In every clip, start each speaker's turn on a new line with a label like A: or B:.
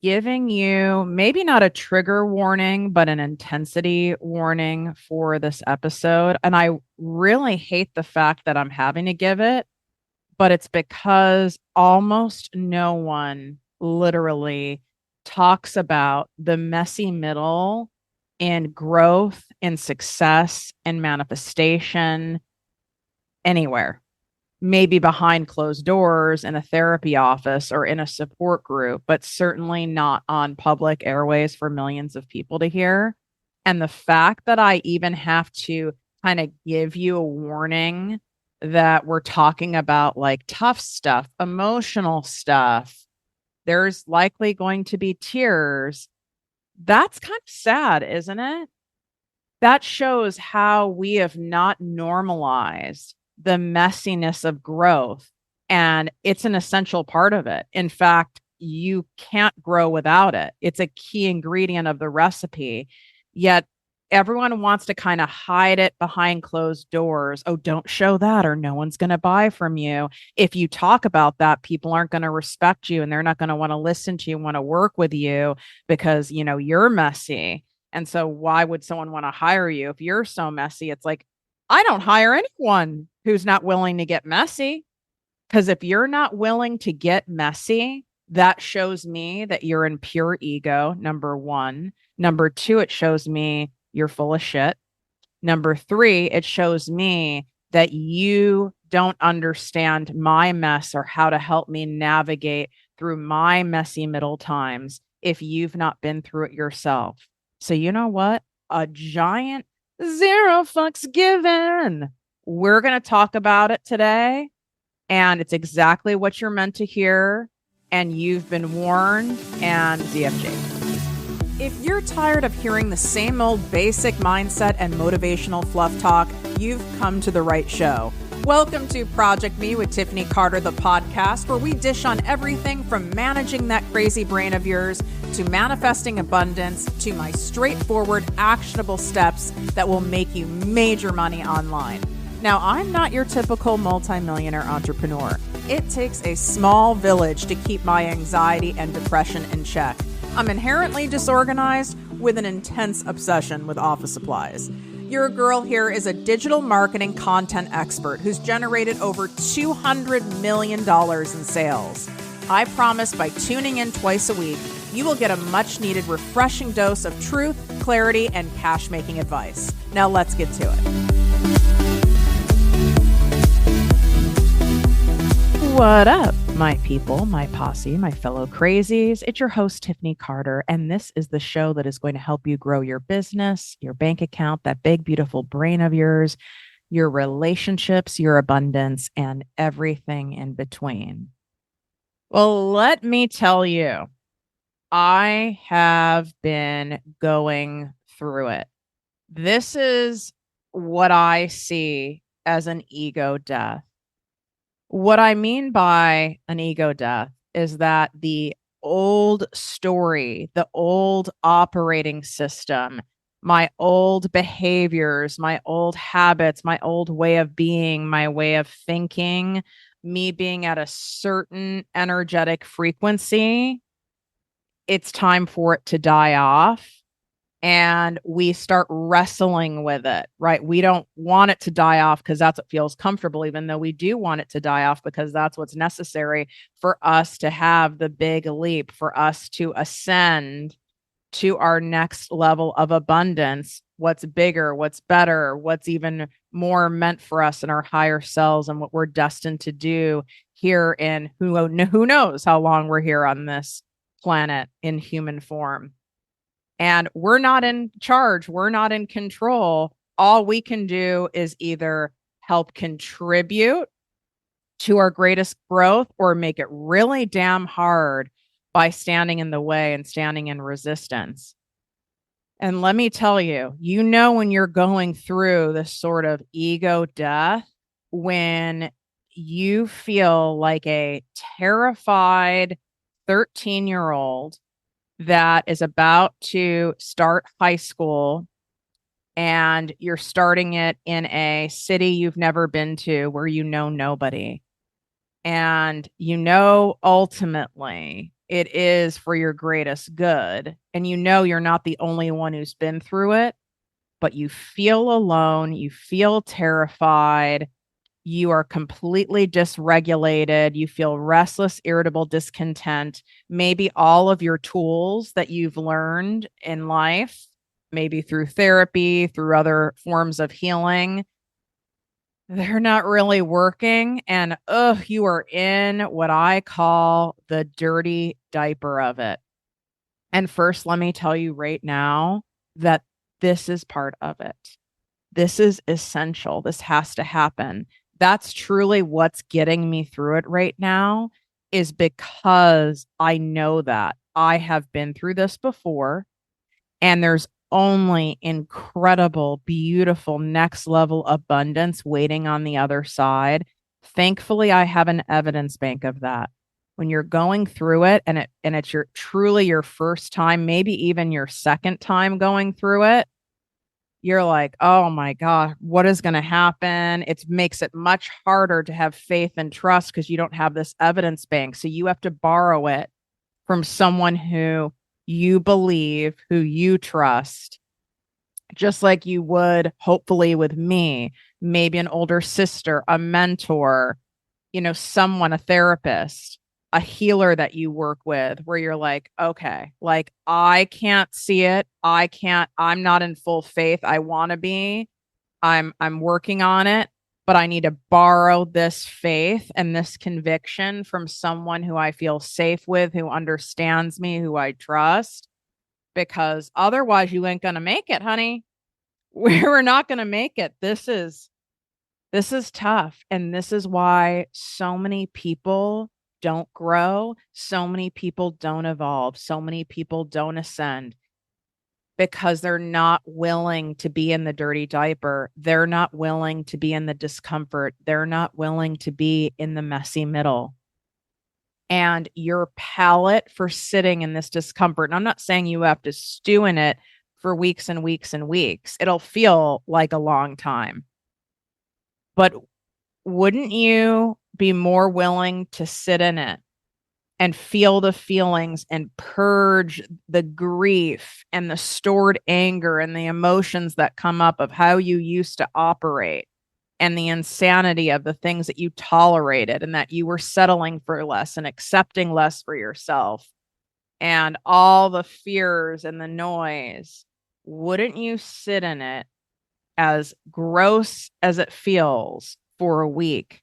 A: giving you maybe not a trigger warning, but an intensity warning for this episode. And I really hate the fact that I'm having to give it, but it's because almost no one literally talks about the messy middle in growth, in success, and manifestation anywhere. Maybe behind closed doors in a therapy office or in a support group, but certainly not on public airways for millions of people to hear. And the fact that I even have to kind of give you a warning that we're talking about like tough stuff, emotional stuff, there's likely going to be tears. That's kind of sad, isn't it? That shows how we have not normalized the messiness of growth. And it's an essential part of it. In fact, you can't grow without it. It's a key ingredient of the recipe. Yet everyone wants to kind of hide it behind closed doors. Oh, don't show that, or no one's going to buy from you. If you talk about that, people aren't going to respect you and they're not going to want to listen to you, want to work with you because, you're messy. And so why would someone want to hire you if you're so messy? It's like, I don't hire anyone who's not willing to get messy. Because if you're not willing to get messy, that shows me that you're in pure ego, number one. Number two, it shows me you're full of shit. Number three, it shows me that you don't understand my mess or how to help me navigate through my messy middle times if you've not been through it yourself. So you know what? A giant zero fucks given. We're going to talk about it today. And it's exactly what you're meant to hear. And you've been warned. And ZFJ. If you're tired of hearing the same old basic mindset and motivational fluff talk, you've come to the right show. Welcome to Project Me with Tiffany Carter, the podcast, where we dish on everything from managing that crazy brain of yours to manifesting abundance to my straightforward, actionable steps that will make you major money online. Now, I'm not your typical multimillionaire entrepreneur. It takes a small village to keep my anxiety and depression in check. I'm inherently disorganized with an intense obsession with office supplies. Your girl here is a digital marketing content expert who's generated over $200 million in sales. I promise by tuning in twice a week, you will get a much needed refreshing dose of truth, clarity, and cash making advice. Now let's get to it. What up, my people, my posse, my fellow crazies? It's your host, Tiffany Carter, and this is the show that is going to help you grow your business, your bank account, that big, beautiful brain of yours, your relationships, your abundance, and everything in between. Well, let me tell you, I have been going through it. This is what I see as an ego death. What I mean by an ego death is that the old story, the old operating system, my old behaviors, my old habits, my old way of being, my way of thinking, me being at a certain energetic frequency, it's time for it to die off. And we start wrestling with it, right? We don't want it to die off because that's what feels comfortable, even though we do want it to die off because that's what's necessary for us to have the big leap, for us to ascend to our next level of abundance. What's bigger, what's better, what's even more meant for us in our higher selves and what we're destined to do here in who knows how long we're here on this planet in human form. And we're not in charge. We're not in control. All we can do is either help contribute to our greatest growth or make it really damn hard by standing in the way and standing in resistance. And let me tell you, when you're going through this sort of ego death, when you feel like a terrified 13-year-old that is about to start high school and you're starting it in a city you've never been to where you know nobody. And ultimately it is for your greatest good. And you know you're not the only one who's been through it, but you feel alone, you feel terrified, you are completely dysregulated, you feel restless, irritable, discontent. Maybe all of your tools that you've learned in life, maybe through therapy, through other forms of healing, they're not really working. And you are in what I call the dirty diaper of it. And first, let me tell you right now that this is part of it. This is essential. This has to happen. That's truly what's getting me through it right now, is because I know that I have been through this before, and there's only incredible, beautiful, next level abundance waiting on the other side. Thankfully, I have an evidence bank of that. When you're going through it and it's your truly your first time, maybe even your second time going through it, you're like, oh my God, what is going to happen? It makes it much harder to have faith and trust because you don't have this evidence bank. So you have to borrow it from someone who you believe, who you trust, just like you would hopefully with me, maybe an older sister, a mentor, someone, a therapist, a healer that you work with, where you're like, okay, like I can't see it. I'm not in full faith. I want to be. I'm working on it, but I need to borrow this faith and this conviction from someone who I feel safe with, who understands me, who I trust, because otherwise you ain't going to make it, honey. We're not going to make it. This is tough. And this is why so many people don't grow. So many people don't evolve. So many people don't ascend because they're not willing to be in the dirty diaper. They're not willing to be in the discomfort. They're not willing to be in the messy middle. And your palate for sitting in this discomfort, and I'm not saying you have to stew in it for weeks and weeks and weeks. It'll feel like a long time. But wouldn't you be more willing to sit in it and feel the feelings and purge the grief and the stored anger and the emotions that come up of how you used to operate and the insanity of the things that you tolerated and that you were settling for less and accepting less for yourself and all the fears and the noise? Wouldn't you sit in it, as gross as it feels, for a week,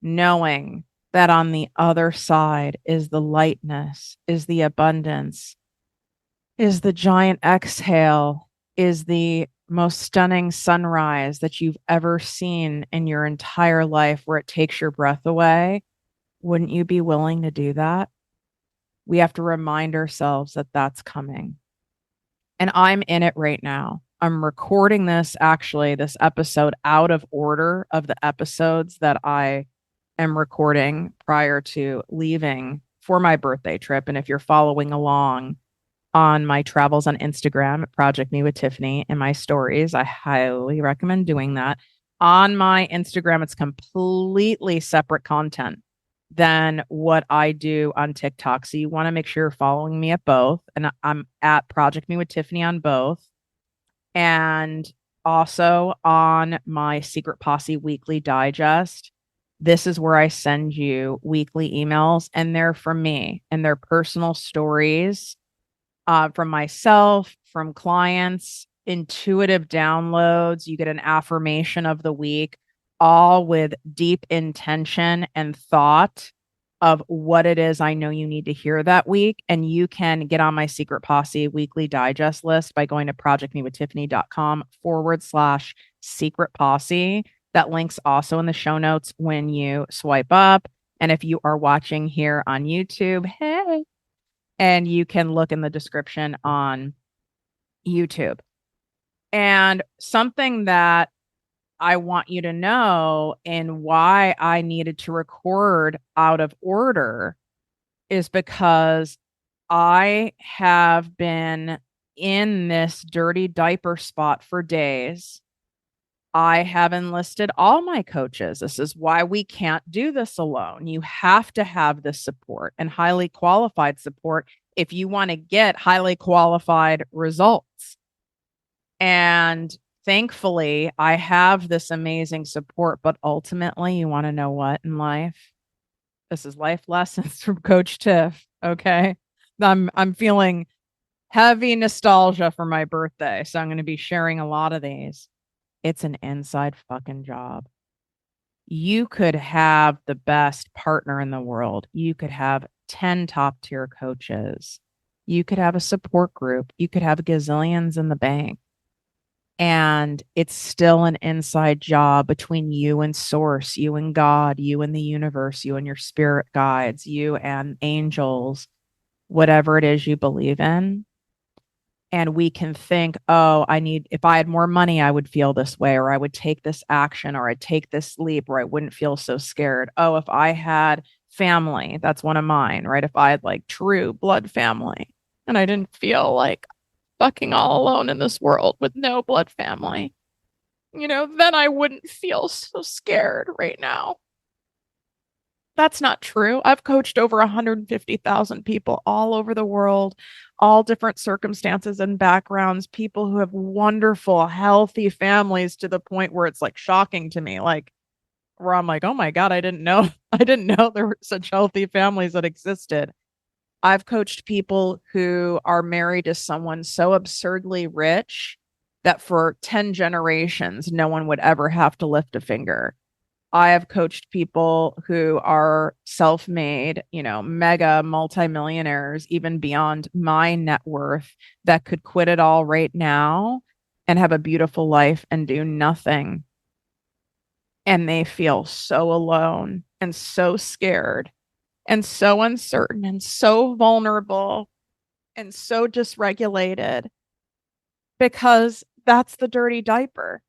A: knowing that on the other side is the lightness, is the abundance, is the giant exhale, is the most stunning sunrise that you've ever seen in your entire life, where it takes your breath away? Wouldn't you be willing to do that? We have to remind ourselves that that's coming. And I'm in it right now. I'm recording this episode out of order of the episodes that I am recording prior to leaving for my birthday trip. And if you're following along on my travels on Instagram at ProjectME with Tiffany and my stories, I highly recommend doing that. On my Instagram, it's completely separate content than what I do on TikTok. So you want to make sure you're following me at both. And I'm at ProjectME with Tiffany on both. And also on my Secret Posse weekly digest. This is where I send you weekly emails, and they're from me and they're personal stories from myself, from clients, intuitive downloads. You get an affirmation of the week, all with deep intention and thought of what it is I know you need to hear that week. And you can get on my Secret Posse weekly digest list by going to projectmewithtiffany.com/secret posse. That link's also in the show notes when you swipe up. And if you are watching here on YouTube, hey, and you can look in the description on YouTube. And something that I want you to know, and why I needed to record out of order, is because I have been in this dirty diaper spot for days. I have enlisted all my coaches. This is why we can't do this alone. You have to have this support and highly qualified support if you want to get highly qualified results. And thankfully, I have this amazing support. But ultimately, you want to know what in life? This is life lessons from Coach Tiff. Okay. I'm feeling heavy nostalgia for my birthday. So I'm going to be sharing a lot of these. It's an inside fucking job. You could have the best partner in the world. You could have 10 top tier coaches. You could have a support group. You could have gazillions in the bank. And it's still an inside job between you and source, you and God, you and the universe, you and your spirit guides, you and angels, whatever it is you believe in. And we can think, oh, if I had more money, I would feel this way, or I would take this action, or I'd take this leap, or I wouldn't feel so scared. Oh, if I had family, that's one of mine, right? If I had like true blood family and I didn't feel like fucking all alone in this world with no blood family, then I wouldn't feel so scared right now. That's not true. I've coached over 150,000 people all over the world, all different circumstances and backgrounds, people who have wonderful, healthy families to the point where it's like shocking to me, like where I'm like, oh my God, I didn't know. I didn't know there were such healthy families that existed. I've coached people who are married to someone so absurdly rich that for 10 generations, no one would ever have to lift a finger. I have coached people who are self-made, mega multimillionaires, even beyond my net worth, that could quit it all right now and have a beautiful life and do nothing. And they feel so alone and so scared and so uncertain and so vulnerable and so dysregulated because that's the dirty diaper.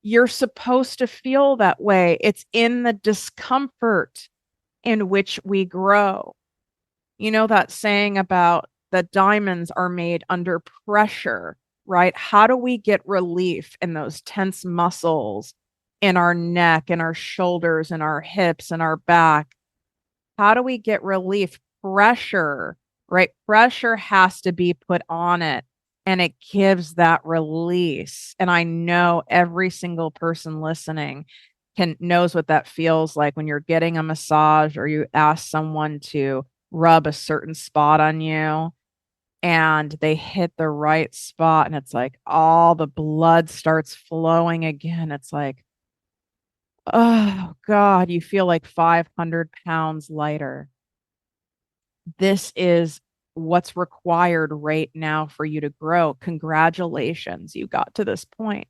A: You're supposed to feel that way. It's in the discomfort in which we grow. You know that saying about the diamonds are made under pressure, right? How do we get relief in those tense muscles in our neck, in our shoulders, in our hips, in our back? How do we get relief? Pressure, right? Pressure has to be put on it and it gives that release. And I know every single person listening knows what that feels like when you're getting a massage or you ask someone to rub a certain spot on you and they hit the right spot and it's like all the blood starts flowing again. It's like, oh God, you feel like 500 pounds lighter. This is what's required right now for you to grow. Congratulations, you got to this point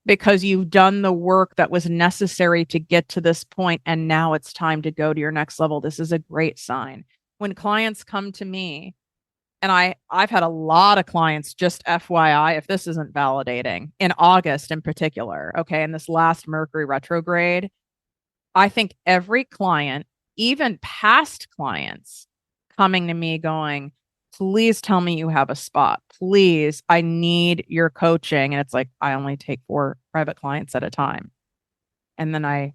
A: because you've done the work that was necessary to get to this point, and now it's time to go to your next level. This is a great sign. When clients come to me, and I've had a lot of clients, just FYI, if this isn't validating, in August in particular, okay, in this last Mercury retrograde, I think every client, even past clients, coming to me going, please tell me you have a spot. Please, I need your coaching. And it's like, I only take 4 private clients at a time. And then I,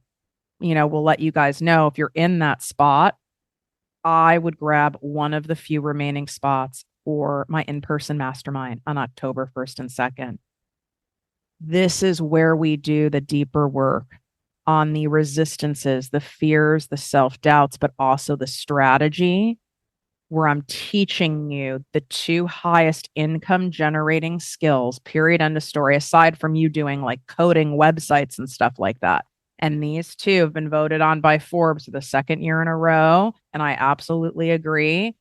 A: will let you guys know if you're in that spot, I would grab one of the few remaining spots for my in-person mastermind on October 1st and 2nd. This is where we do the deeper work on the resistances, the fears, the self-doubts, but also the strategy where I'm teaching you the 2 highest income generating skills, period, end of story, aside from you doing like coding websites and stuff like that. And these 2 have been voted on by Forbes for the 2nd year in a row. And I absolutely agree.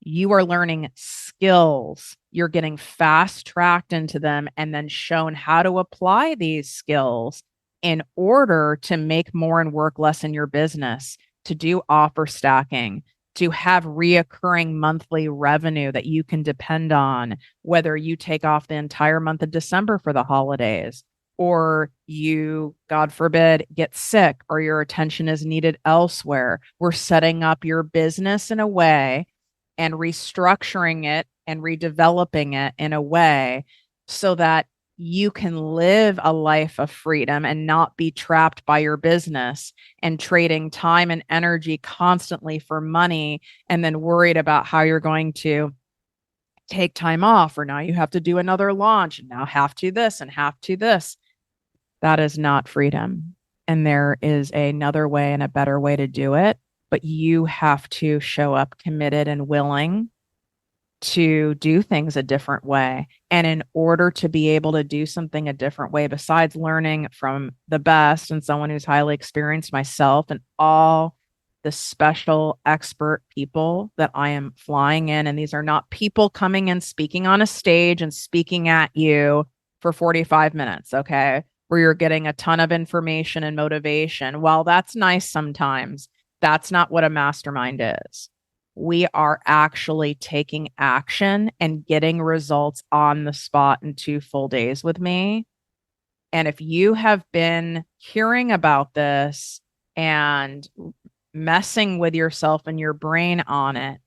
A: You are learning skills. You're getting fast tracked into them and then shown how to apply these skills in order to make more and work less in your business, to do offer stacking, to have reoccurring monthly revenue that you can depend on, whether you take off the entire month of December for the holidays, or you, God forbid, get sick, or your attention is needed elsewhere. We're setting up your business in a way and restructuring it and redeveloping it in a way so that you can live a life of freedom and not be trapped by your business and trading time and energy constantly for money and then worried about how you're going to take time off, or now you have to do another launch and now have to this and have to this. That is not freedom. And there is another way and a better way to do it, but you have to show up committed and willing to do things a different way. And in order to be able to do something a different way, besides learning from the best and someone who's highly experienced, myself and all the special expert people that I am flying in, and these are not people coming and speaking on a stage and speaking at you for 45 minutes, okay? Where you're getting a ton of information and motivation. While that's nice sometimes, that's not what a mastermind is. We are actually taking action and getting results on the spot in 2 full days with me. And if you have been hearing about this and messing with yourself and your brain on it,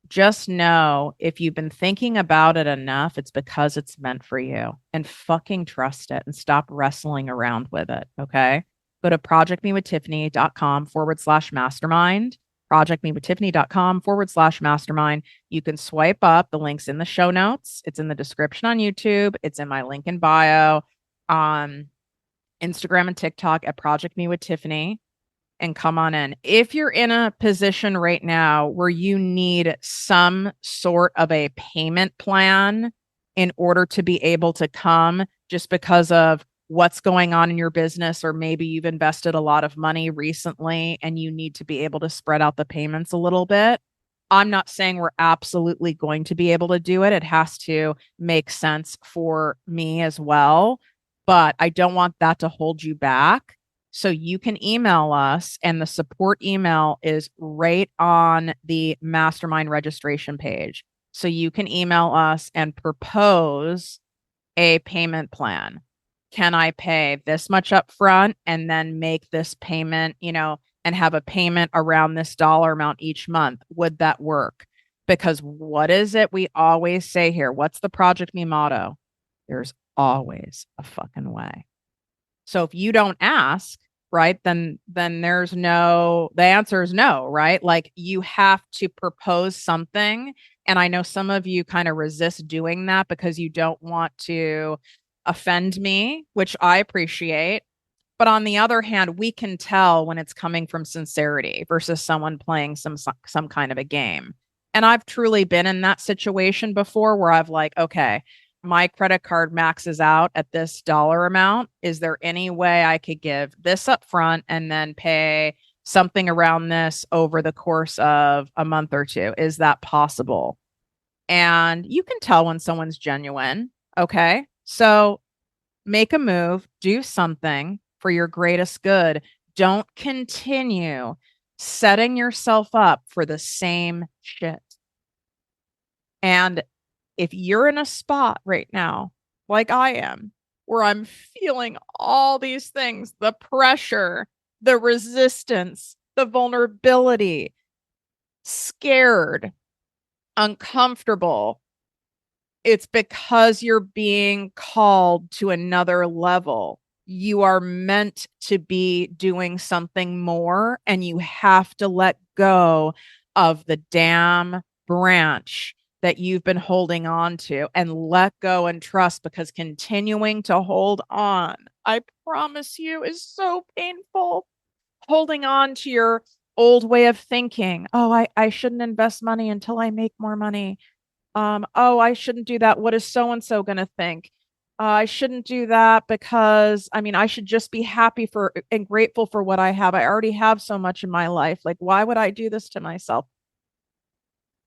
A: just know if you've been thinking about it enough, it's because it's meant for you, and fucking trust it and stop wrestling around with it. Okay. Go to projectmewithtiffany.com/mastermind, projectmewithtiffany.com/mastermind. You can swipe up. The link's in the show notes. It's in the description on YouTube. It's in my link in bio on Instagram and TikTok at Project Me with Tiffany, and come on in. If you're in a position right now where you need some sort of a payment plan in order to be able to come, just because of what's going on in your business, or maybe you've invested a lot of money recently and you need to be able to spread out the payments a little bit. I'm not saying we're absolutely going to be able to do it. It has to make sense for me as well, but I don't want that to hold you back. So you can email us, and the support email is right on the mastermind registration page. So you can email us and propose a payment plan. Can I pay this much up front and then make this payment, and have a payment around this dollar amount each month? Would that work? Because what is it we always say here? What's the Project Me motto? There's always a fucking way. So if you don't ask, right, then there's no, the answer is no, right? Like, you have to propose something. And I know some of you kind of resist doing that because you don't want to offend me, which I appreciate. But on the other hand, we can tell when it's coming from sincerity versus someone playing some kind of a game. And I've truly been in that situation before where I've like, okay, my credit card maxes out at this dollar amount. Is there any way I could give this up front and then pay something around this over the course of a month or two? Is that possible? And you can tell when someone's genuine. Okay. So make a move, do something for your greatest good. Don't continue setting yourself up for the same shit. And if you're in a spot right now, like I am, where I'm feeling all these things, the pressure, the resistance, the vulnerability, scared, uncomfortable, it's because you're being called to another level. You are meant to be doing something more, and you have to let go of the damn branch that you've been holding on to, and let go and trust, because continuing to hold on, I promise you, is so painful. Holding on to your old way of thinking. Oh, I shouldn't invest money until I make more money. Oh, I shouldn't do that. What is so-and-so going to think? I shouldn't do that because, I should just be happy for and grateful for what I have. I already have so much in my life. Like, why would I do this to myself?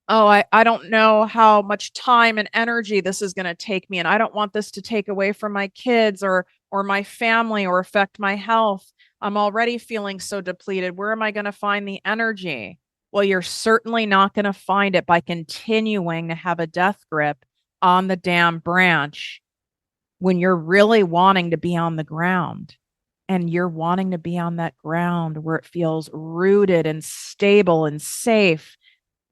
A: Oh, I don't know how much time and energy this is going to take me, and I don't want this to take away from my kids or my family or affect my health. I'm already feeling so depleted. Where am I going to find the energy? Well, you're certainly not going to find it by continuing to have a death grip on the damn branch when you're really wanting to be on the ground. And you're wanting to be on that ground where it feels rooted and stable and safe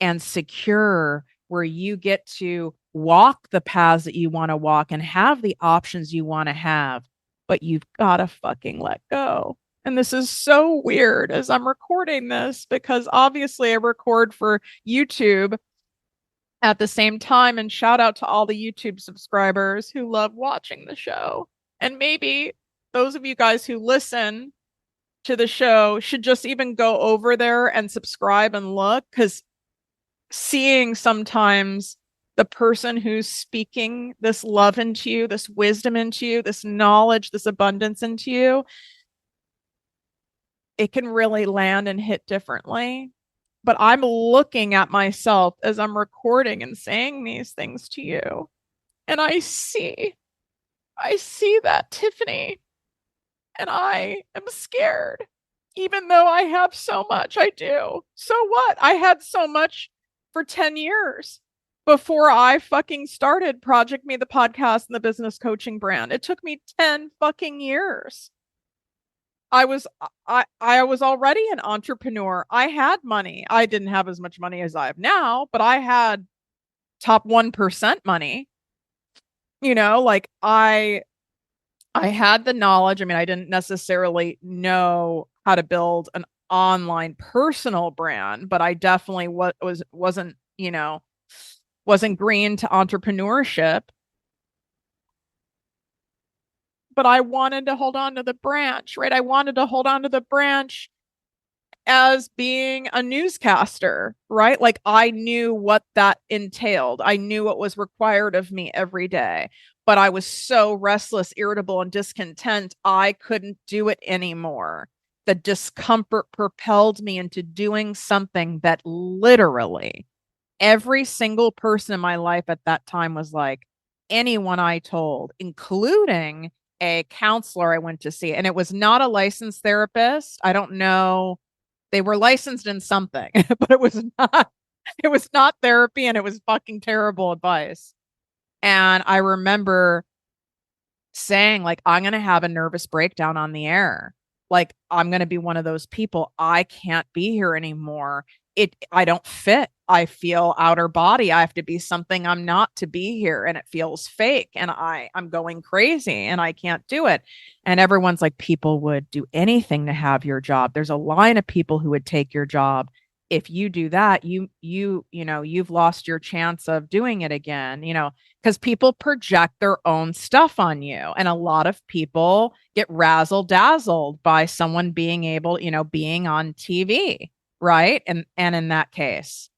A: and secure, where you get to walk the paths that you want to walk and have the options you want to have, but you've got to fucking let go. And this is so weird as I'm recording this because obviously I record for YouTube at the same time. And shout out to all the YouTube subscribers who love watching the show. And maybe those of you guys who listen to the show should just even go over there and subscribe and look, because seeing sometimes the person who's speaking this love into you, this wisdom into you, this knowledge, this abundance into you, it can really land and hit differently. But I'm looking at myself as I'm recording and saying these things to you. And I see that, Tiffany, and I am scared, even though I have so much. I do. So what? I had so much for 10 years before I fucking started ProjectME, the podcast and the business coaching brand. It took me 10 fucking years. I was already an entrepreneur. I had money. I didn't have as much money as I have now, but I had top 1% money. You know, like I had the knowledge. I mean, I didn't necessarily know how to build an online personal brand, but I definitely wasn't green to entrepreneurship. But I wanted to hold on to the branch, right? I wanted to hold on to the branch as being a newscaster, right? Like I knew what that entailed. I knew what was required of me every day, but I was so restless, irritable, and discontent, I couldn't do it anymore. The discomfort propelled me into doing something that literally every single person in my life at that time was like, anyone I told, including a counselor I went to see. And it was not a licensed therapist. I don't know. They were licensed in something, but it was not therapy, and it was fucking terrible advice. And I remember saying, like, I'm going to have a nervous breakdown on the air. Like, I'm going to be one of those people. I can't be here anymore. I don't fit. I feel outer body. I have to be something I'm not to be here. And it feels fake. And I'm going crazy and I can't do it. And everyone's like, people would do anything to have your job. There's a line of people who would take your job. If you do that, you've lost your chance of doing it again, because people project their own stuff on you. And a lot of people get razzle dazzled by someone being able, being on TV. Right. And in that case,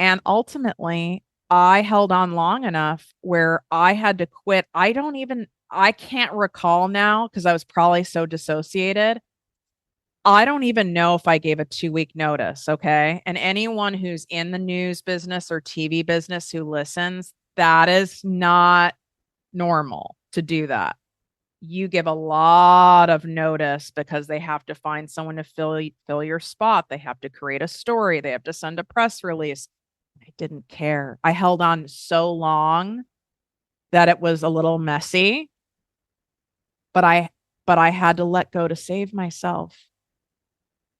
A: and ultimately I held on long enough where I had to quit. I can't recall now because I was probably so dissociated. I don't even know if I gave a 2-week notice. Okay. And anyone who's in the news business or TV business who listens, that is not normal to do that. You give a lot of notice because they have to find someone to fill your spot. They have to create a story. They have to send a press release. I didn't care. I held on so long that it was a little messy, but I had to let go to save myself.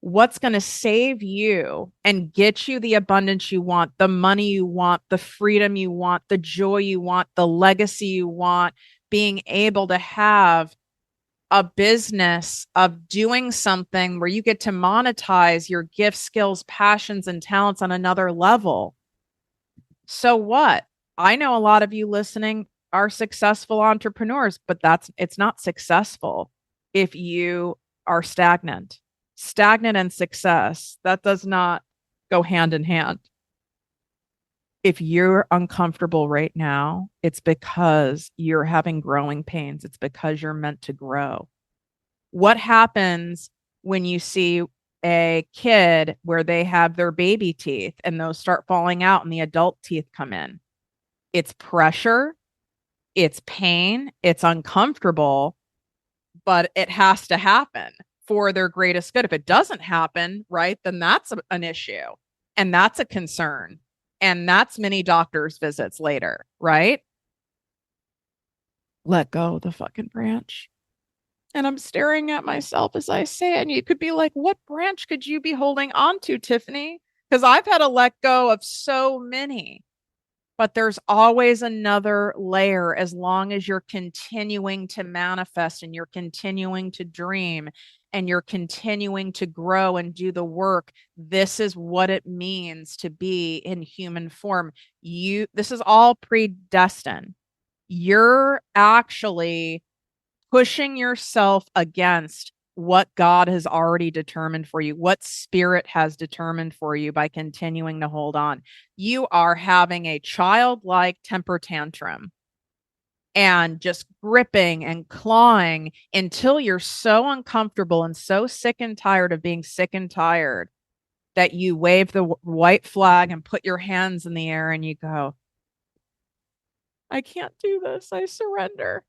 A: What's going to save you and get you the abundance you want, the money you want, the freedom you want, the joy you want, the legacy you want, being able to have a business of doing something where you get to monetize your gifts, skills, passions, and talents on another level. So what? I know a lot of you listening are successful entrepreneurs, but it's not successful if you are stagnant. Stagnant and success, that does not go hand in hand. If you're uncomfortable right now, it's because you're having growing pains. It's because you're meant to grow. What happens when you see a kid where they have their baby teeth and those start falling out and the adult teeth come in? It's pressure, it's pain, it's uncomfortable, but it has to happen for their greatest good. If it doesn't happen, right, then that's an issue and that's a concern. And that's many doctor's visits later, right? Let go of the fucking branch. And I'm staring at myself as I say it. And you could be like, what branch could you be holding on to, Tiffany? Because I've had to let go of so many. But there's always another layer as long as you're continuing to manifest and you're continuing to dream and you're continuing to grow and do the work. This is what it means to be in human form. This is all predestined. You're actually pushing yourself against what God has already determined for you, what spirit has determined for you by continuing to hold on. You are having a childlike temper tantrum and just gripping and clawing until you're so uncomfortable and so sick and tired of being sick and tired that you wave the white flag and put your hands in the air and you go, I can't do this. I surrender.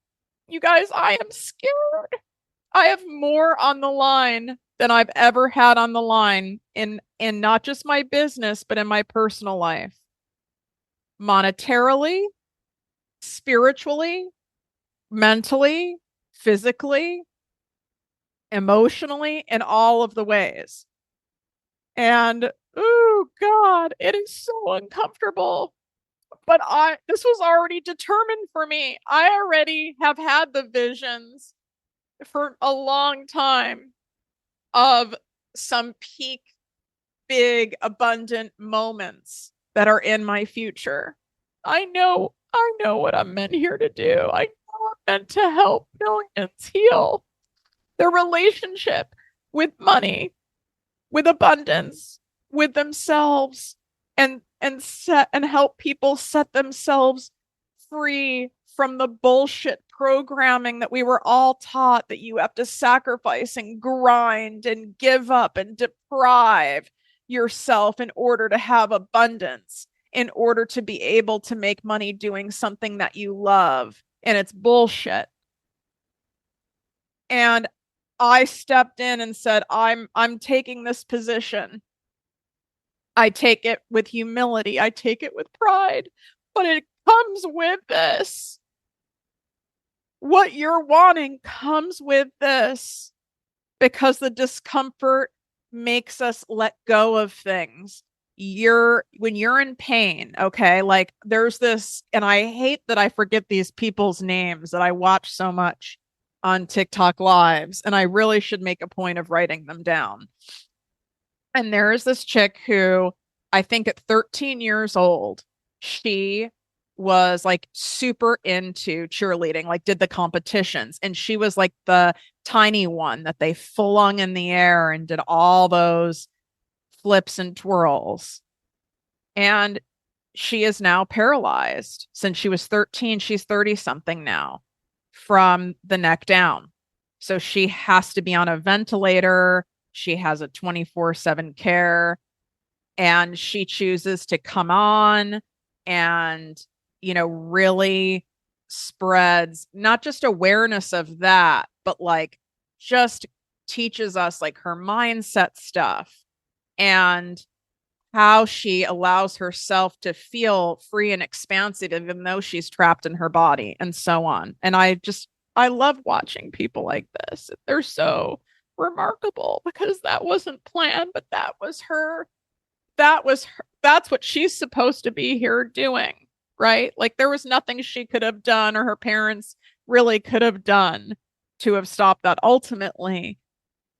A: You guys, I am scared. I have more on the line than I've ever had on the line in not just my business, but in my personal life. Monetarily, spiritually, mentally, physically, emotionally, in all of the ways. And oh God, it is so uncomfortable. But this was already determined for me. I already have had the visions for a long time of some peak, big, abundant moments that are in my future. I know what I'm meant here to do. I know I'm meant to help millions heal their relationship with money, with abundance, with themselves, and help people set themselves free from the bullshit programming that we were all taught, that you have to sacrifice and grind and give up and deprive yourself in order to have abundance, in order to be able to make money doing something that you love. And it's bullshit. And I stepped in and said, I'm taking this position. I take it with humility. I take it with pride, but it comes with this. What you're wanting comes with this, because the discomfort makes us let go of things. When you're in pain, okay, like there's this, and I hate that I forget these people's names that I watch so much on TikTok lives, and I really should make a point of writing them down. And there is this chick who, I think at 13 years old, she was like super into cheerleading, like did the competitions. And she was like the tiny one that they flung in the air and did all those flips and twirls. And she is now paralyzed since she was 13. She's 30 something now from the neck down. So she has to be on a ventilator. She has a 24/7 care, and she chooses to come on and, really spreads not just awareness of that, but like just teaches us like her mindset stuff and how she allows herself to feel free and expansive, even though she's trapped in her body and so on. And I love watching people like this. They're so remarkable because that wasn't planned, but that was her. That's what she's supposed to be here doing, right? Like there was nothing she could have done or her parents really could have done to have stopped that. Ultimately,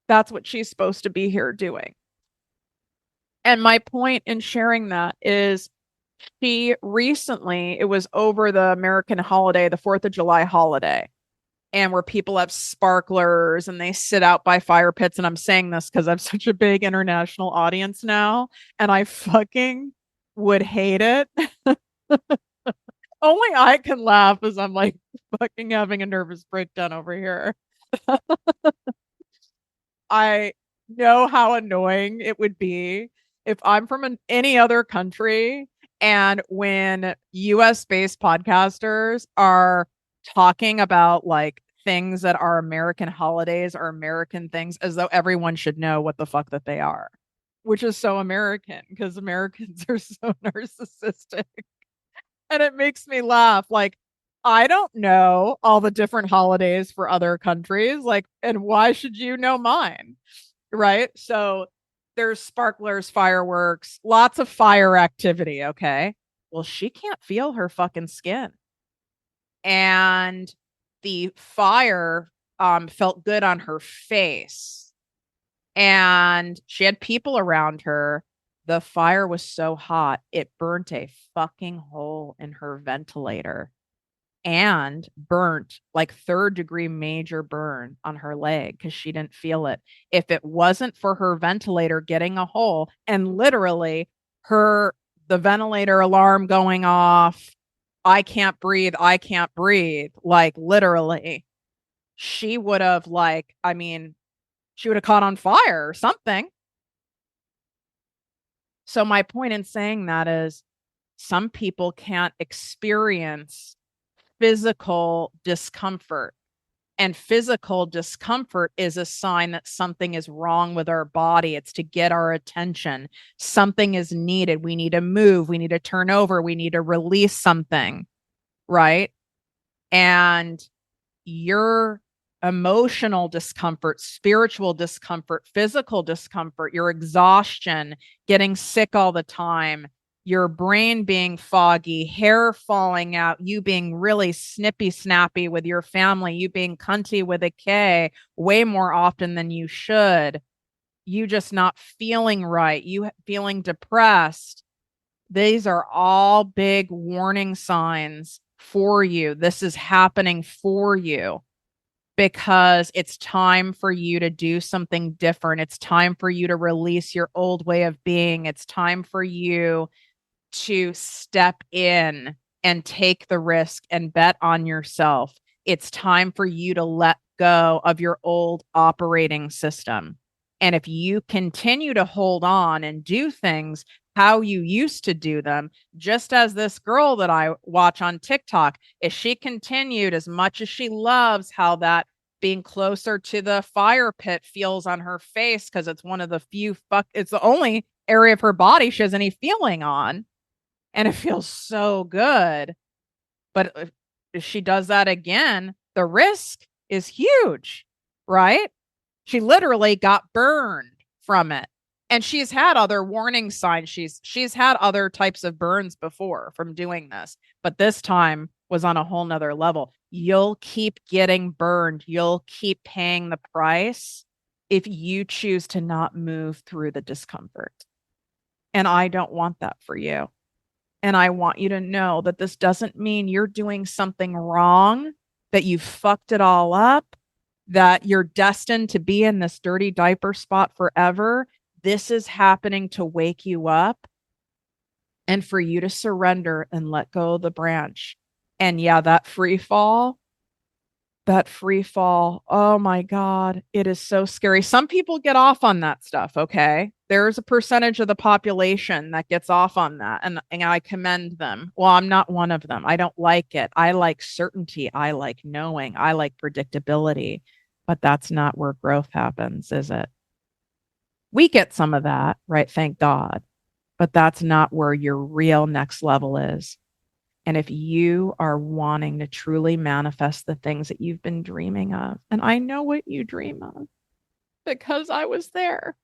A: that's what she's supposed to be here doing. And my point in sharing that is she recently, it was over the American holiday, the 4th of July holiday, and where people have sparklers and they sit out by fire pits. And I'm saying this because I have such a big international audience now, and I fucking would hate it. Only I can laugh as I'm like fucking having a nervous breakdown over here. I know how annoying it would be if I'm from any other country and when US based podcasters are talking about like things that are American holidays or American things as though everyone should know what the fuck that they are, which is so American because Americans are so narcissistic. And it makes me laugh. Like, I don't know all the different holidays for other countries. Like, and why should you know mine? Right. So there's sparklers, fireworks, lots of fire activity. Okay. Well, she can't feel her fucking skin. And the fire felt good on her face. And she had people around her. The fire was so hot, it burnt a fucking hole in her ventilator and burnt like third-degree major burn on her leg because she didn't feel it. If it wasn't for her ventilator getting a hole and literally the ventilator alarm going off, I can't breathe, like literally, she would have she would have caught on fire or something. So my point in saying that is some people can't experience physical discomfort. And physical discomfort is a sign that something is wrong with our body. It's to get our attention. Something is needed. We need to move. We need to turn over. We need to release something. Right. And your emotional discomfort, spiritual discomfort, physical discomfort, your exhaustion, getting sick all the time, your brain being foggy, hair falling out, you being really snippy snappy with your family, you being cunty with a K way more often than you should, you just not feeling right, you feeling depressed. These are all big warning signs for you. This is happening for you because it's time for you to do something different. It's time for you to release your old way of being. It's time for you to step in and take the risk and bet on yourself. It's time for you to let go of your old operating system. And if you continue to hold on and do things how you used to do them, just as this girl that I watch on TikTok, if she continued as much as she loves how that being closer to the fire pit feels on her face, because it's one of the it's the only area of her body she has any feeling on. And it feels so good. But if she does that again, the risk is huge, right? She literally got burned from it. And she's had other warning signs. She's had other types of burns before from doing this, but this time was on a whole nother level. You'll keep getting burned. You'll keep paying the price if you choose to not move through the discomfort. And I don't want that for you. And I want you to know that this doesn't mean you're doing something wrong, that you fucked it all up, that you're destined to be in this dirty diaper spot forever. This is happening to wake you up and for you to surrender and let go of the branch. And yeah, that free fall, oh my God, it is so scary. Some people get off on that stuff, okay? There's a percentage of the population that gets off on that, and I commend them. Well, I'm not one of them. I don't like it. I like certainty. I like knowing. I like predictability. But that's not where growth happens, is it? We get some of that, right? Thank God. But that's not where your real next level is. And if you are wanting to truly manifest the things that you've been dreaming of, and I know what you dream of because I was there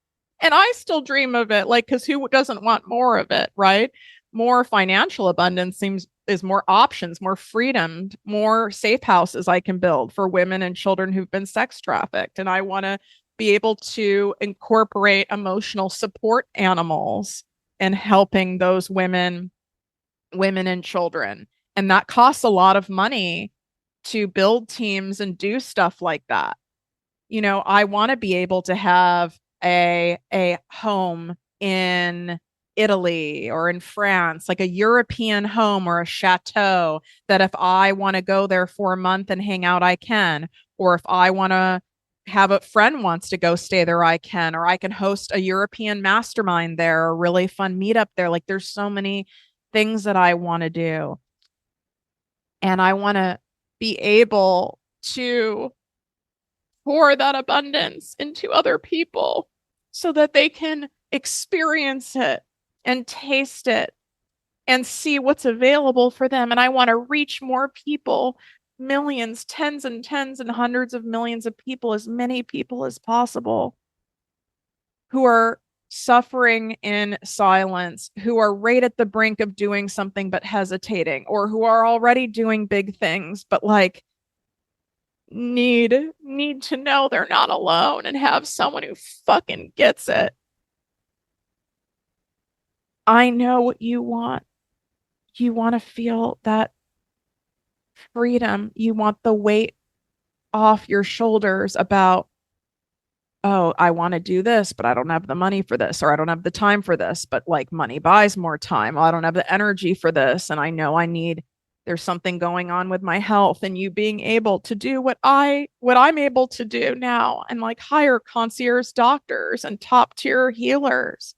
A: and I still dream of it, like, because who doesn't want more of it, right? More financial abundance is more options, more freedom, more safe houses I can build for women and children who've been sex trafficked. And I want to be able to incorporate emotional support animals and helping those women and children. And that costs a lot of money to build teams and do stuff like that. You know, I want to be able to have a home in Italy or in France, like a European home or a chateau, that if I want to go there for a month and hang out, I can. Or if I want to have a friend wants to go stay there, I can. Or I can host a European mastermind there, a really fun meetup there. Like, there's so many things that I want to do. And I want to be able to pour that abundance into other people so that they can experience it and taste it and see what's available for them. And I want to reach more people, millions, tens and hundreds of millions of people, as many people as possible who are suffering in silence, who are right at the brink of doing something but hesitating, or who are already doing big things but like need to know they're not alone and have someone who fucking gets it. I know what you want. You want to feel that freedom. You want the weight off your shoulders about, oh, I want to do this, but I don't have the money for this, or I don't have the time for this, but like money buys more time. Well, I don't have the energy for this. And I know there's something going on with my health, and you being able to do what I'm able to do now, and like hire concierge doctors and top tier healers.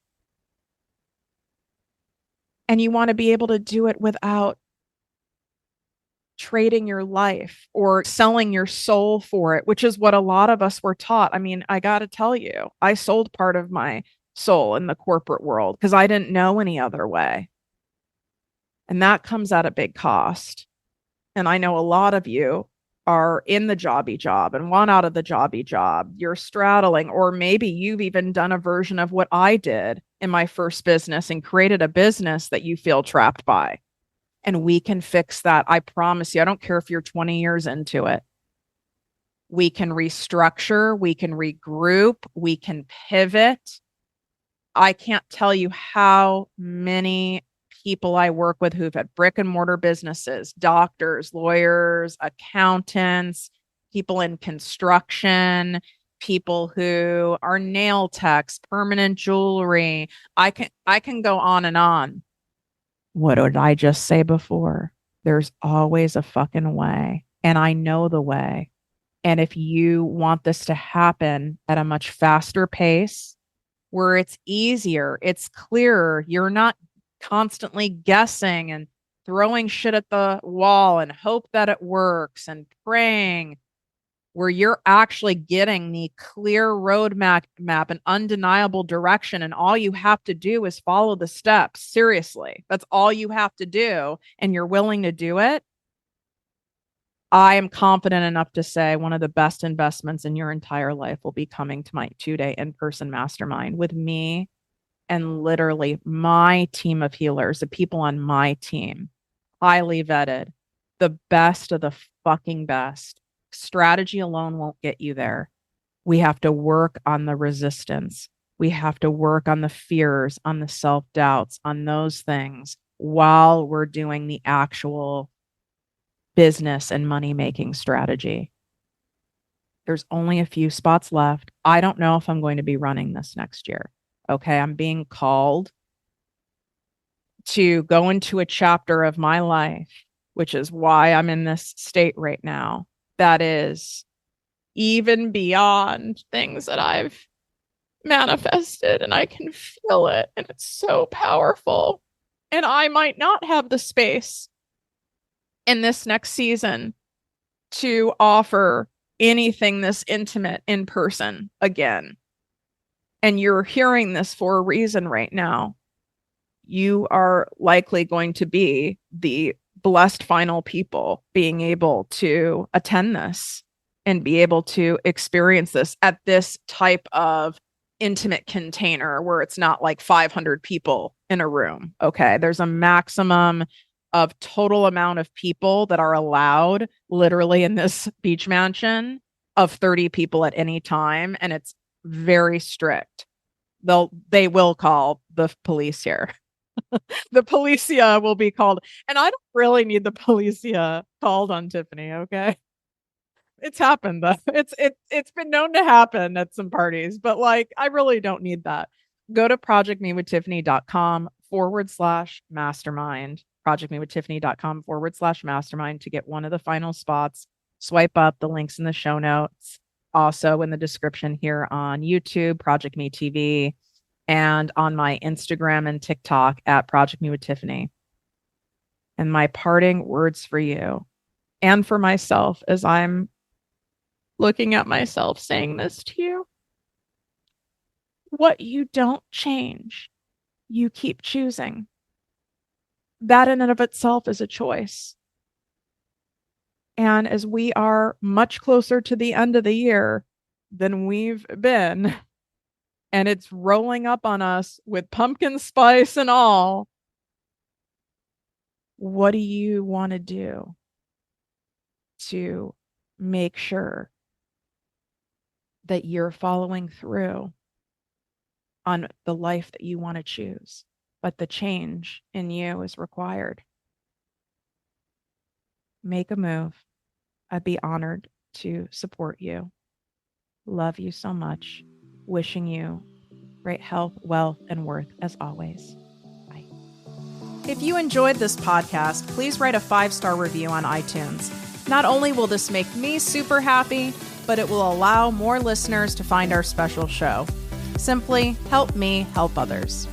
A: And you want to be able to do it without trading your life or selling your soul for it, which is what a lot of us were taught. I mean, I got to tell you, I sold part of my soul in the corporate world because I didn't know any other way. And that comes at a big cost. And I know a lot of you are in the jobby job and want out of the jobby job. You're straddling, or maybe you've even done a version of what I did in my first business and created a business that you feel trapped by. And we can fix that. I promise you. I don't care if you're 20 years into it. We can restructure, we can regroup, we can pivot. I can't tell you how many people I work with who've had brick and mortar businesses, doctors, lawyers, accountants, people in construction, people who are nail techs, permanent jewelry. I can go on and on. What did I just say before? There's always a fucking way. And I know the way. And if you want this to happen at a much faster pace, where it's easier, it's clearer, you're not constantly guessing and throwing shit at the wall and hope that it works and praying, where you're actually getting the clear roadmap and undeniable direction. And all you have to do is follow the steps. Seriously, that's all you have to do. And you're willing to do it. I am confident enough to say one of the best investments in your entire life will be coming to my 2-day in-person mastermind with me and literally my team of healers, the people on my team, highly vetted, the best of the fucking best. Strategy alone won't get you there. We have to work on the resistance. We have to work on the fears, on the self-doubts, on those things while we're doing the actual business and money-making strategy. There's only a few spots left. I don't know if I'm going to be running this next year. Okay, I'm being called to go into a chapter of my life, which is why I'm in this state right now. That is even beyond things that I've manifested, and I can feel it, and it's so powerful. And I might not have the space in this next season to offer anything this intimate in person again. And you're hearing this for a reason right now. You are likely going to be the blessed final people being able to attend this and be able to experience this at this type of intimate container where it's not like 500 people in a room. Okay. There's a maximum of total amount of people that are allowed literally in this beach mansion of 30 people at any time. And it's very strict. They will call the police here. The policia will be called. And I don't really need the policia called on Tiffany, okay? It's happened though. It's been known to happen at some parties, but like I really don't need that. Go to projectmewithtiffany.com/mastermind. Projectmewithtiffany.com/mastermind to get one of the final spots. Swipe up, the links in the show notes. Also in the description here on YouTube, Project Me TV, and on my Instagram and TikTok at Project Me with Tiffany. And my parting words for you and for myself as I'm looking at myself saying this to you. What you don't change, you keep choosing. That in and of itself is a choice. And as we are much closer to the end of the year than we've been and it's rolling up on us with pumpkin spice and all, what do you want to do to make sure that you're following through on the life that you want to choose, but the change in you is required? Make a move. I'd be honored to support you. Love you so much. Wishing you great health, wealth, and worth as always. Bye. If you enjoyed this podcast, please write a 5-star review on iTunes. Not only will this make me super happy, but it will allow more listeners to find our special show. Simply help me help others.